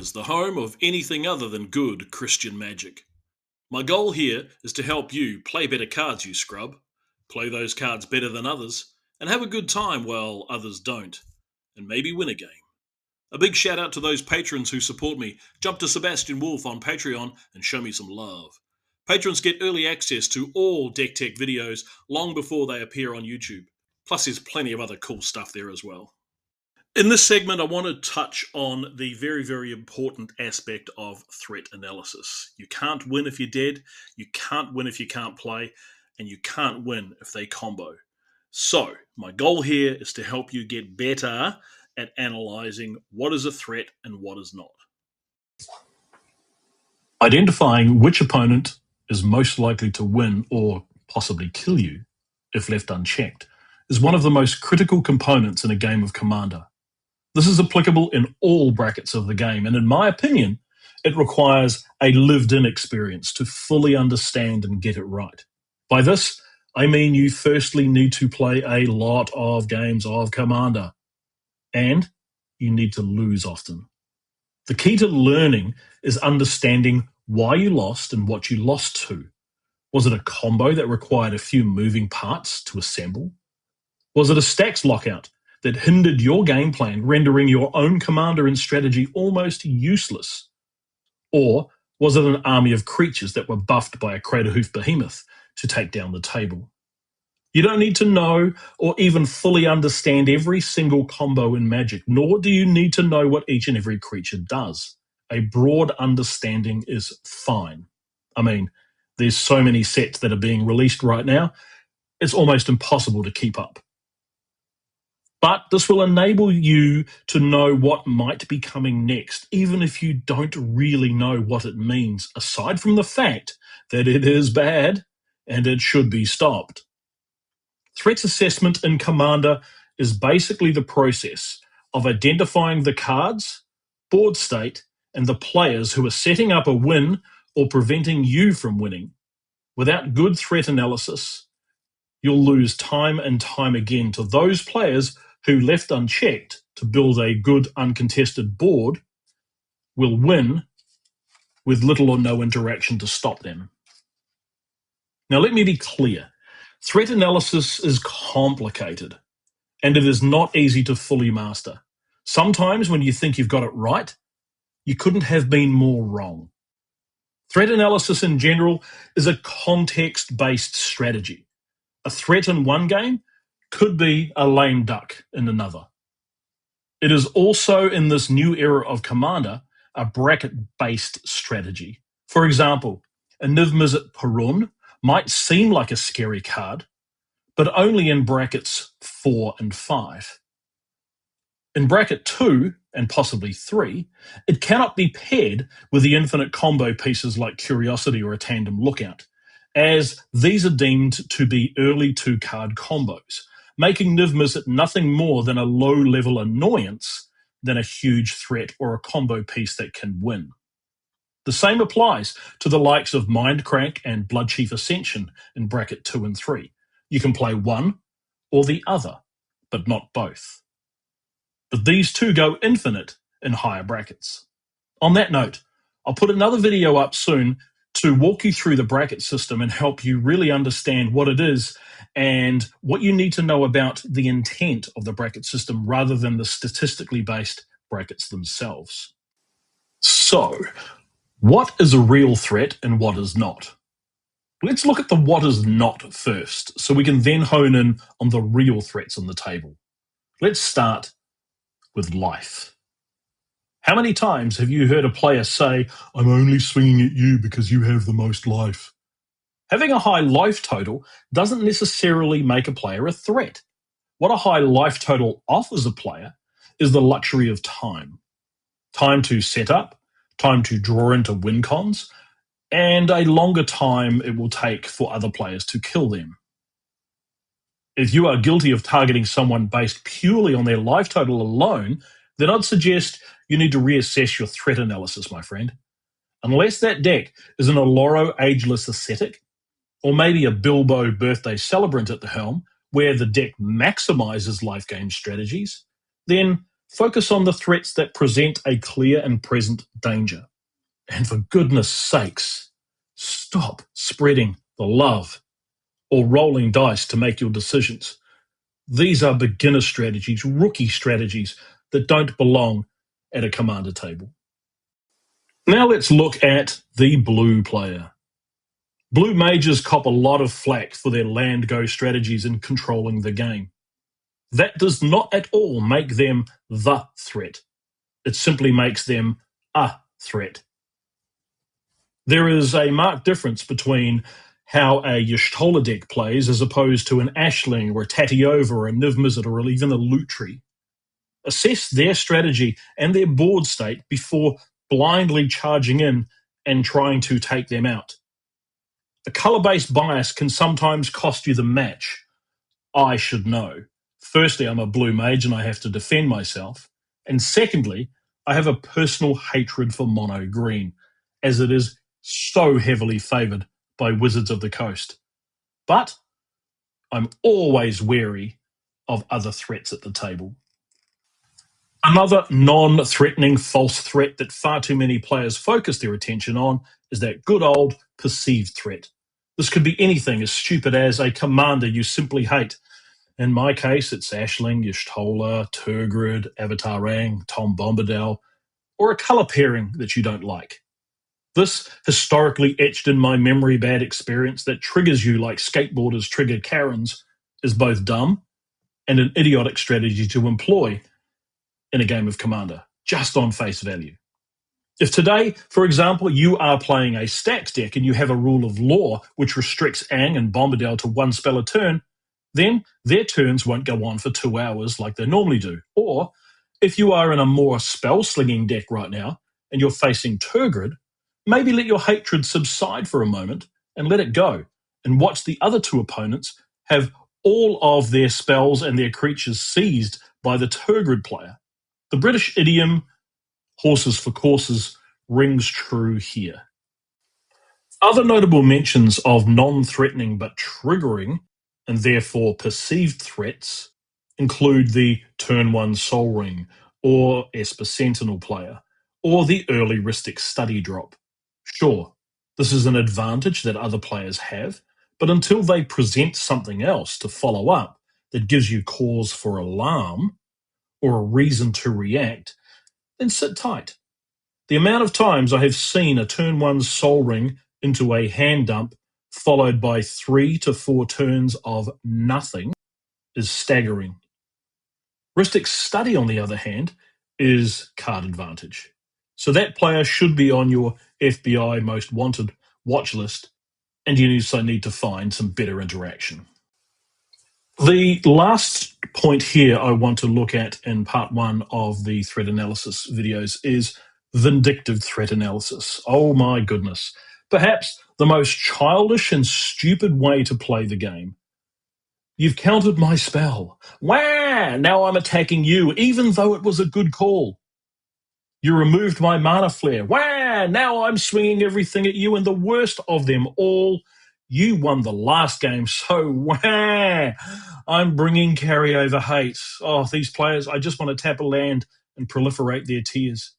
RageQuitters, the home of anything other than good Christian magic. My goal here is to help you play better cards, you scrub, play those cards better than others, and have a good time while others don't, and maybe win a game. A big shout out to those patrons who support me. Jump to Sebastian Wolf on Patreon and show me some love. Patrons get early access to all Deck Tech videos long before they appear on YouTube. Plus there's plenty of other cool stuff there as well. In this segment, I want to touch on the very, very important aspect of threat analysis. You can't win if you're dead, you can't win if you can't play, and you can't win if they combo. So, my goal here is to help you get better at analysing what is a threat and what is not. Identifying which opponent is most likely to win or possibly kill you, if left unchecked, is one of the most critical components in a game of Commander. This is applicable in all brackets of the game, and in my opinion, it requires a lived-in experience to fully understand and get it right. By this, I mean you firstly need to play a lot of games of Commander, and you need to lose often. The key to learning is understanding why you lost and what you lost to. Was it a combo that required a few moving parts to assemble? Was it a stacks lockout that hindered your game plan, rendering your own commander and strategy almost useless? Or was it an army of creatures that were buffed by a Craterhoof behemoth to take down the table? You don't need to know or even fully understand every single combo in Magic, nor do you need to know what each and every creature does. A broad understanding is fine. I mean, there's so many sets that are being released right now, it's almost impossible to keep up. But this will enable you to know what might be coming next, even if you don't really know what it means, aside from the fact that it is bad and it should be stopped. Threat assessment in Commander is basically the process of identifying the cards, board state, and the players who are setting up a win or preventing you from winning. Without good threat analysis, you'll lose time and time again to those players who, left unchecked to build a good uncontested board, will win with little or no interaction to stop them. Now let me be clear. Threat analysis is complicated, and it is not easy to fully master. Sometimes when you think you've got it right, you couldn't have been more wrong. Threat analysis in general is a context-based strategy. A threat in one game could be a lame duck in another. It is also, in this new era of Commander, a bracket-based strategy. For example, a Niv Mizzet Perun might seem like a scary card, but only in brackets 4 and 5. In bracket 2, and possibly 3, it cannot be paired with the infinite combo pieces like Curiosity or a Tandem Lookout, as these are deemed to be early 2-card combos, making Niv Mizzet nothing more than a low-level annoyance than a huge threat or a combo piece that can win. The same applies to the likes of Mindcrank and Bloodchief Ascension in bracket 2 and 3. You can play one or the other, but not both. But these two go infinite in higher brackets. On that note, I'll put another video up soon to walk you through the bracket system and help you really understand what it is and what you need to know about the intent of the bracket system rather than the statistically based brackets themselves. So, what is a real threat and what is not? Let's look at the what is not first, so we can then hone in on the real threats on the table. Let's start with life. How many times have you heard a player say, "I'm only swinging at you because you have the most life"? Having a high life total doesn't necessarily make a player a threat. What a high life total offers a player is the luxury of time. Time to set up, time to draw into win cons, and a longer time it will take for other players to kill them. If you are guilty of targeting someone based purely on their life total alone, then I'd suggest you need to reassess your threat analysis, my friend. Unless that deck is an Oloro Ageless Ascetic, or maybe a Bilbo Birthday Celebrant at the helm, where the deck maximizes life game strategies, then Focus on the threats that present a clear and present danger. And for goodness sakes, stop spreading the love or rolling dice to make your decisions. These are beginner strategies, rookie strategies that don't belong at a commander table. Now let's look at the blue player. Blue mages cop a lot of flack for their land go strategies in controlling the game. That does not at all make them the threat. It simply makes them a threat. There is a marked difference between how a Y'shtola deck plays as opposed to an Ashling or a Tatiova or a Niv Mizzet or even a Lutri. Assess their strategy and their board state before blindly charging in and trying to take them out. A color-based bias can sometimes cost you the match. I should know. Firstly, I'm a blue mage and I have to defend myself. And secondly, I have a personal hatred for mono green, as it is so heavily favoured by Wizards of the Coast. But I'm always wary of other threats at the table. Another non-threatening false threat that far too many players focus their attention on is that good old perceived threat. This could be anything as stupid as a commander you simply hate. In my case, it's Ashling, Y'shtola, Tergrid, Avatarang, Tom Bombadil, or a colour pairing that you don't like. This historically etched in my memory bad experience that triggers you like skateboarders trigger Karens is both dumb and an idiotic strategy to employ in a game of Commander, just on face value. If today, for example, you are playing a stacks deck and you have a rule of law which restricts Ang and Bombadil to one spell a turn, then their turns won't go on for 2 hours like they normally do. Or if you are in a more spell-slinging deck right now and you're facing Tergrid, maybe let your hatred subside for a moment and let it go and watch the other two opponents have all of their spells and their creatures seized by the Tergrid player. The British idiom, horses for courses, rings true here. Other notable mentions of non-threatening but triggering, and therefore perceived threats, include the Turn 1 Sol Ring, or Esper Sentinel player, or the early Rhystic Study drop. Sure, this is an advantage that other players have, but until they present something else to follow up that gives you cause for alarm, or a reason to react, then sit tight. The amount of times I have seen a turn 1 Sol Ring into a hand dump followed by 3 to 4 turns of nothing is staggering. Rhystic Study, on the other hand, is card advantage. So that player should be on your FBI most wanted watch list, and you also need to find some better interaction. The last point here I want to look at in part 1 of the threat analysis videos is vindictive threat analysis. Oh my goodness. Perhaps the most childish and stupid way to play the game. You've countered my spell. Wah! Now I'm attacking you, even though it was a good call. You removed my mana flare. Wah! Now I'm swinging everything at you, and the worst of them all, you won the last game, so wah! I'm bringing carryover hate. Oh, these players, I just want to tap a land and proliferate their tears.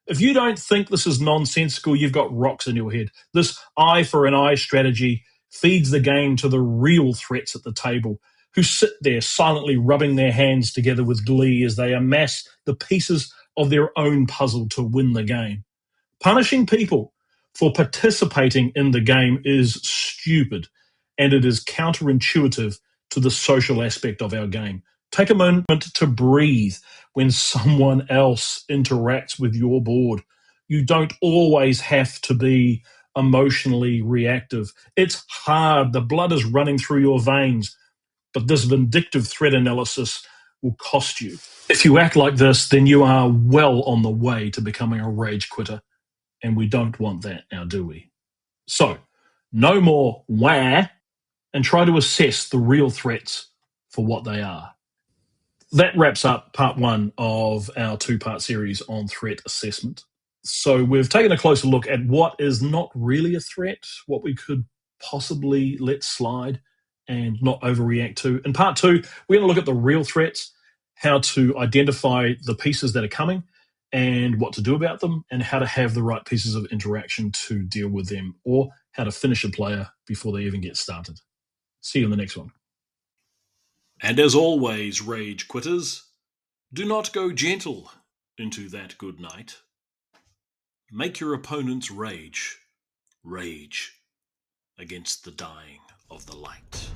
If you don't think this is nonsensical, you've got rocks in your head. This eye for an eye strategy feeds the game to the real threats at the table, who sit there silently rubbing their hands together with glee as they amass the pieces of their own puzzle to win the game. Punishing people for participating in the game is stupid, and it is counterintuitive to the social aspect of our game. Take a moment to breathe when someone else interacts with your board. You don't always have to be emotionally reactive. It's hard. The blood is running through your veins, but this vindictive threat analysis will cost you. If you act like this, then you are well on the way to becoming a rage quitter, and we don't want that now, do we? So, no more wah, and try to assess the real threats for what they are. That wraps up part 1 of our 2-part series on threat assessment. So we've taken a closer look at what is not really a threat, what we could possibly let slide and not overreact to. In part 2, we're going to look at the real threats, how to identify the pieces that are coming and what to do about them, and how to have the right pieces of interaction to deal with them, or how to finish a player before they even get started. See you in the next one. And as always, Rage Quitters, do not go gentle into that good night. Make your opponents rage against the dying of the light.